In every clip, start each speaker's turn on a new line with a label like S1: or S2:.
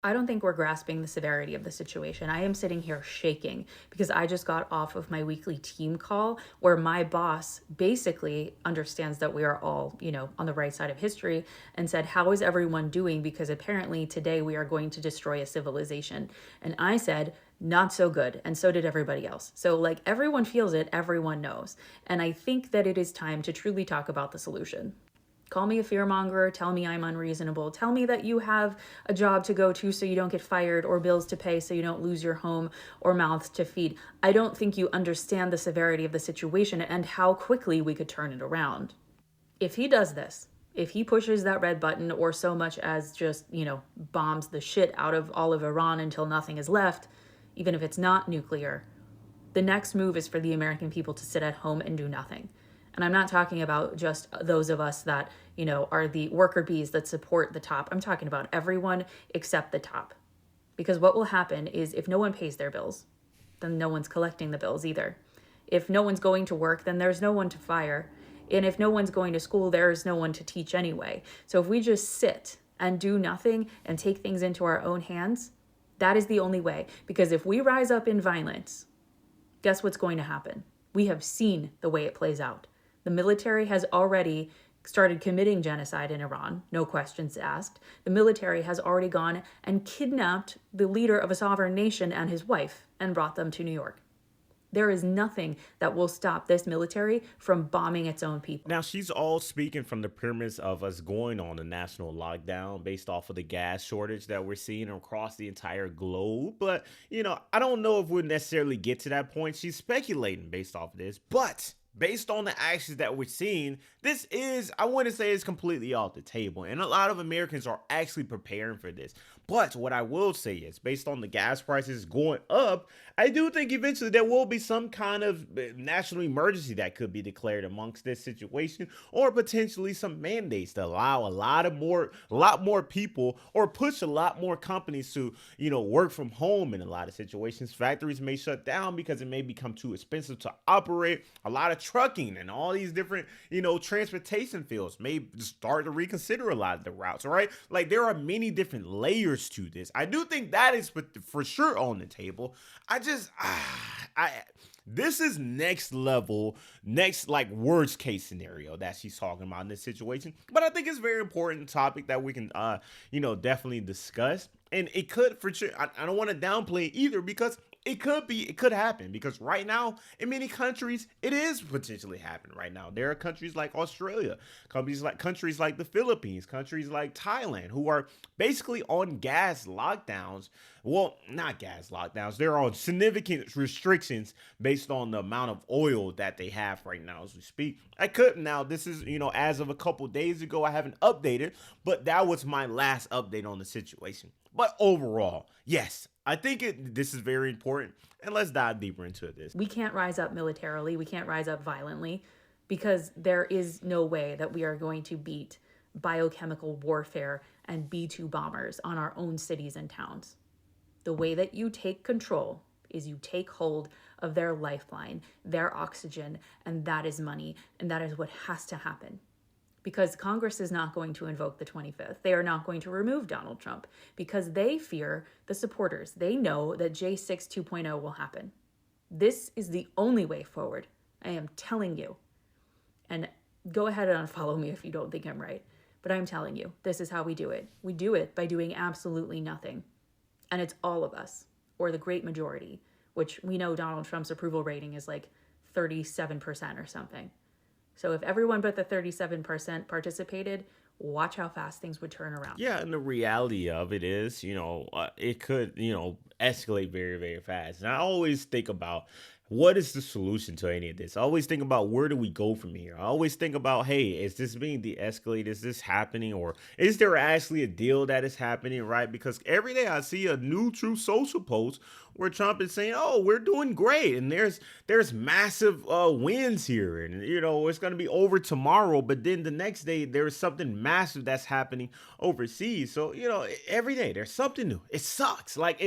S1: I don't think we're grasping the severity of the situation. I am sitting here shaking because I just got off of my weekly team call where my boss basically understands that we are all, on the right side of history and said, "How is everyone doing? Because apparently today we are going to destroy a civilization." And I said, "Not so good." And so did everybody else. So, like, everyone feels it, everyone knows. And I think that it is time to truly talk about the solution. Call me a fearmonger, tell me I'm unreasonable, tell me that you have a job to go to so you don't get fired, or bills to pay so you don't lose your home, or mouths to feed. I don't think you understand the severity of the situation and how quickly we could turn it around. If he does this, if he pushes that red button or so much as just, bombs the shit out of all of Iran until nothing is left, even if it's not nuclear, the next move is for the American people to sit at home and do nothing. And I'm not talking about just those of us that, are the worker bees that support the top. I'm talking about everyone except the top. Because what will happen is if no one pays their bills, then no one's collecting the bills either. If no one's going to work, then there's no one to fire. And if no one's going to school, there's no one to teach anyway. So if we just sit and do nothing and take things into our own hands, that is the only way. Because if we rise up in violence, guess what's going to happen? We have seen the way it plays out. The military has already started committing genocide in Iran, no questions asked. The military has already gone and kidnapped the leader of a sovereign nation and his wife and brought them to New York. There is nothing that will stop this military from bombing its own people.
S2: Now, she's all speaking from the premise of us going on a national lockdown based off of the gas shortage that we're seeing across the entire globe. But, I don't know if we'll necessarily get to that point. She's speculating based off of this. But based on the actions that we're seeing, this is, I want to say, it's completely off the table. And a lot of Americans are actually preparing for this. But what I will say is, based on the gas prices going up, I do think eventually there will be some kind of national emergency that could be declared amongst this situation, or potentially some mandates to allow a lot more people, or push a lot more companies to, work from home in a lot of situations. Factories may shut down because it may become too expensive to operate. A lot of trucking and all these different, transportation fields may start to reconsider a lot of the routes, right? Like, there are many different layers to this. I do think that is for sure on the table. I this is next level, next, like, worst case scenario that she's talking about in this situation. But I think it's a very important topic that we can, definitely discuss. And it could, for sure, I don't want to downplay it either, because it could happen, because right now in many countries it is potentially happening right now. There are countries like Australia, countries like the Philippines, countries like Thailand, who are basically on gas lockdowns. Well, not gas lockdowns. There are significant restrictions based on the amount of oil that they have right now as we speak. This is, as of a couple days ago, I haven't updated, but that was my last update on the situation. But overall, yes, I think this is very important, and let's dive deeper into this.
S1: We can't rise up militarily, we can't rise up violently, because there is no way that we are going to beat biochemical warfare and B 2 bombers on our own cities and towns. The way that you take control is you take hold of their lifeline, their oxygen, and that is money, and that is what has to happen. Because Congress is not going to invoke the 25th. They are not going to remove Donald Trump because they fear the supporters. They know that J6 2.0 will happen. This is the only way forward. I am telling you. And go ahead and unfollow me if you don't think I'm right. But I'm telling you, this is how we do it. We do it by doing absolutely nothing. And it's all of us, or the great majority, which we know Donald Trump's approval rating is like 37% or something. So if everyone but the 37% participated, watch how fast things would turn around.
S2: Yeah, and the reality of it is, it could, escalate very, very fast. And I always think about, what is the solution to any of this? I always think about, where do we go from here? I always think about, hey, is this being de-escalated? Is this happening? Or is there actually a deal that is happening, right? Because every day I see a new Truth Social post where Trump is saying, oh, we're doing great. And there's massive wins here. And, it's going to be over tomorrow. But then the next day, there's something massive that's happening overseas. So, every day there's something new. It sucks. Like,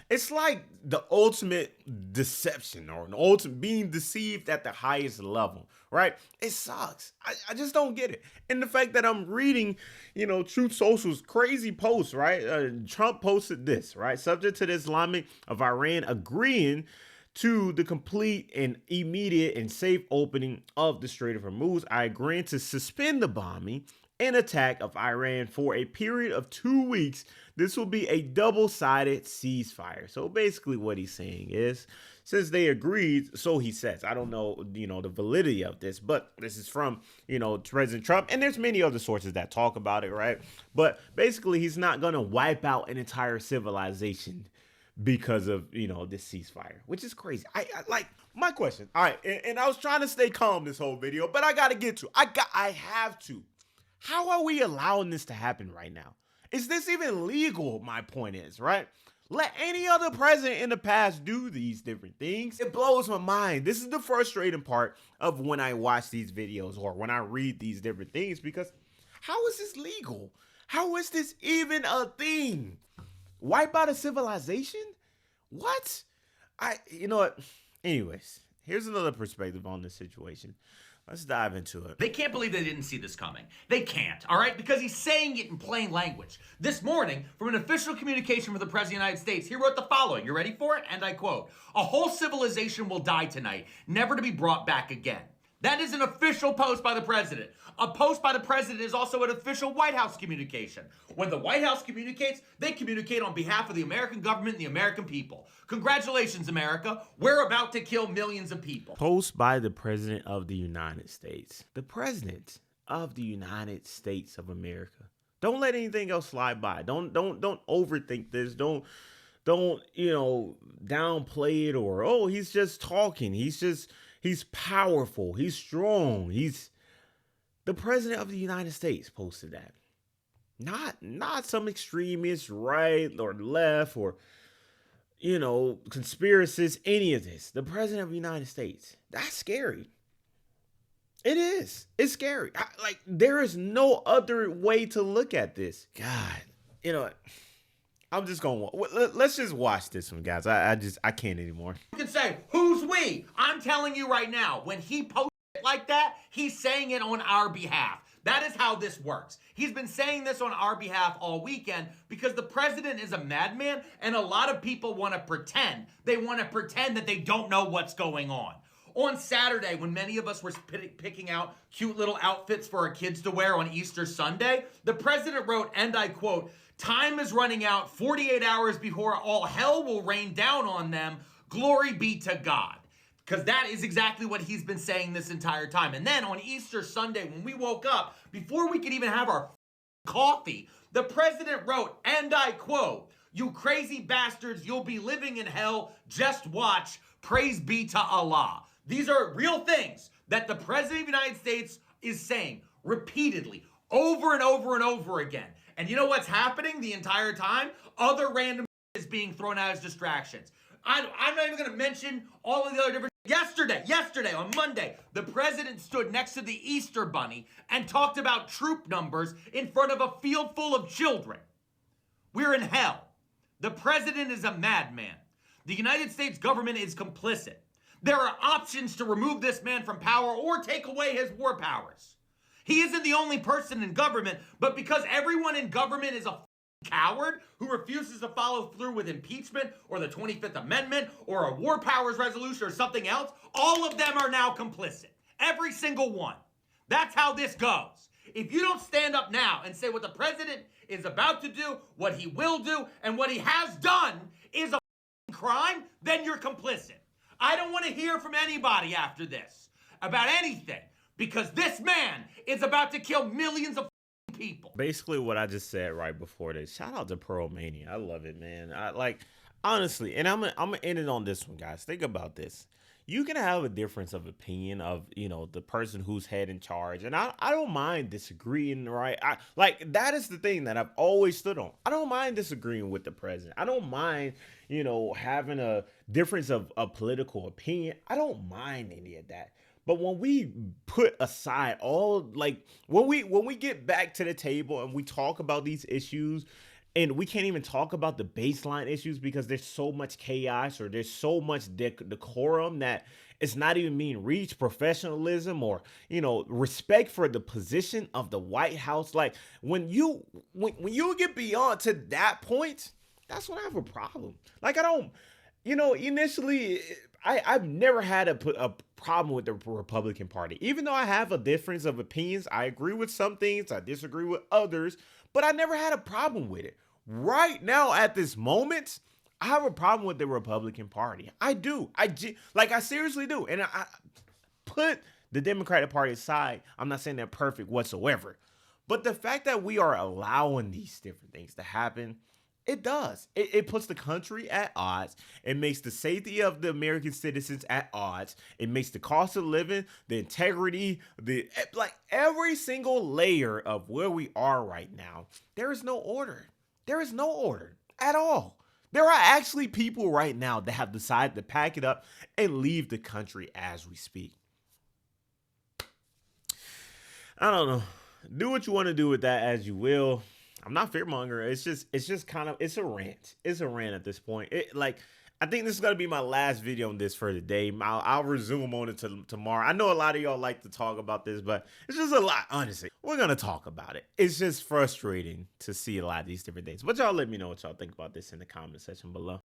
S2: it's like the ultimate deception, or an ultimate being deceived at the highest level, right? It sucks. I just don't get it. And the fact that I'm reading, Truth Social's crazy post, right? Trump posted this, right? Subject to the Islamic of Iran agreeing to the complete and immediate and safe opening of the Strait of Hormuz, I agree to suspend the bombing and attack of Iran for a period of 2 weeks. This will be a double-sided ceasefire. So basically what he's saying is, since they agreed, so he says, I don't know, the validity of this, but this is from, President Trump, and there's many other sources that talk about it, right? But basically he's not going to wipe out an entire civilization because of this ceasefire, which is crazy. I like my question. All right, and I was trying to stay calm this whole video, but I gotta get to. I have to. How are we allowing this to happen right now? Is this even legal? My point is, right? Let any other president in the past do these different things. It blows my mind. This is the frustrating part of when I watch these videos or when I read these different things, because how is this legal? How is this even a thing? Wipe out a civilization? What? You know what? Anyways, here's another perspective on this situation. Let's dive into it.
S3: They can't believe they didn't see this coming. They can't, all right? Because he's saying it in plain language. This morning, from an official communication from the President of the United States, he wrote the following. You ready for it? And I quote, "A whole civilization will die tonight, never to be brought back again." That is an official post by the president. A post by the president is also an official White House communication. When the White House communicates, they communicate on behalf of the American government and the American people. Congratulations, America. We're about to kill millions of people.
S2: Post by the President of the United States. The President of the United States of America. Don't let anything else slide by. Don't overthink this. Don't downplay it, or he's just talking. He's powerful. He's strong. The President of the United States posted that. Not some extremist right or left or conspiracists, any of this. The President of the United States. That's scary. It is. It's scary. There is no other way to look at this. God, I'm just going to, let's just watch this one, guys. I can't anymore.
S3: You can say, who's we? I'm telling you right now, when he posts it like that, he's saying it on our behalf. That is how this works. He's been saying this on our behalf all weekend because the president is a madman, and a lot of people want to pretend. They want to pretend that they don't know what's going on. On Saturday, when many of us were picking out cute little outfits for our kids to wear on Easter Sunday, the president wrote, and I quote, "Time is running out 48 hours before all hell will rain down on them. Glory be to God." Because that is exactly what he's been saying this entire time. And then on Easter Sunday, when we woke up, before we could even have our coffee, the president wrote, and I quote, "You crazy bastards, you'll be living in hell. Just watch. Praise be to Allah." These are real things that the president of the United States is saying repeatedly, over and over and over again. And you know what's happening the entire time? Other random is being thrown out as distractions. I'm not even going to mention all of the other different... Yesterday, on Monday, the president stood next to the Easter Bunny and talked about troop numbers in front of a field full of children. We're in hell. The president is a madman. The United States government is complicit. There are options to remove this man from power or take away his war powers. He isn't the only person in government, but because everyone in government is a coward who refuses to follow through with impeachment or the 25th Amendment or a war powers resolution or something else, all of them are now complicit. Every single one. That's how this goes. If you don't stand up now and say what the president is about to do, what he will do, and what he has done is a crime, then you're complicit. I don't want to hear from anybody after this about anything, because this man is about to kill millions of people.
S2: Basically what I just said right before this. Shout out to Pearl Mania. I love it, man. Honestly, and I'm gonna end it on this one, guys. Think about this. You can have a difference of opinion of, the person who's head in charge. And I don't mind disagreeing, right? That is the thing that I've always stood on. I don't mind disagreeing with the president. I don't mind, having a difference of a political opinion. I don't mind any of that. But when we put aside all, when we get back to the table and we talk about these issues, And we can't even talk about the baseline issues because there's so much chaos or there's so much decorum that it's not even being reached, professionalism or, respect for the position of the White House. Like when you get beyond to that point, that's when I have a problem. Like I don't, initially I've never had a problem with the Republican Party. Even though I have a difference of opinions, I agree with some things, I disagree with others, but I never had a problem with it. Right now, at this moment, I have a problem with the Republican Party. I do. I seriously do. And I put the Democratic Party aside. I'm not saying they're perfect whatsoever. But the fact that we are allowing these different things to happen, it does. It puts the country at odds. It makes the safety of the American citizens at odds. It makes the cost of living, the integrity, every single layer of where we are right now. There is no order. There is no order at all. There are actually people right now that have decided to pack it up and leave the country as we speak. I don't know. Do what you want to do with that as you will. I'm not fearmonger. It's just kind of, it's a rant. It's a rant at this point. I think this is going to be my last video on this for the day. I'll resume on it tomorrow. I know a lot of y'all like to talk about this, but it's just a lot, honestly. We're going to talk about it. It's just frustrating to see a lot of these different things. But y'all let me know what y'all think about this in the comment section below.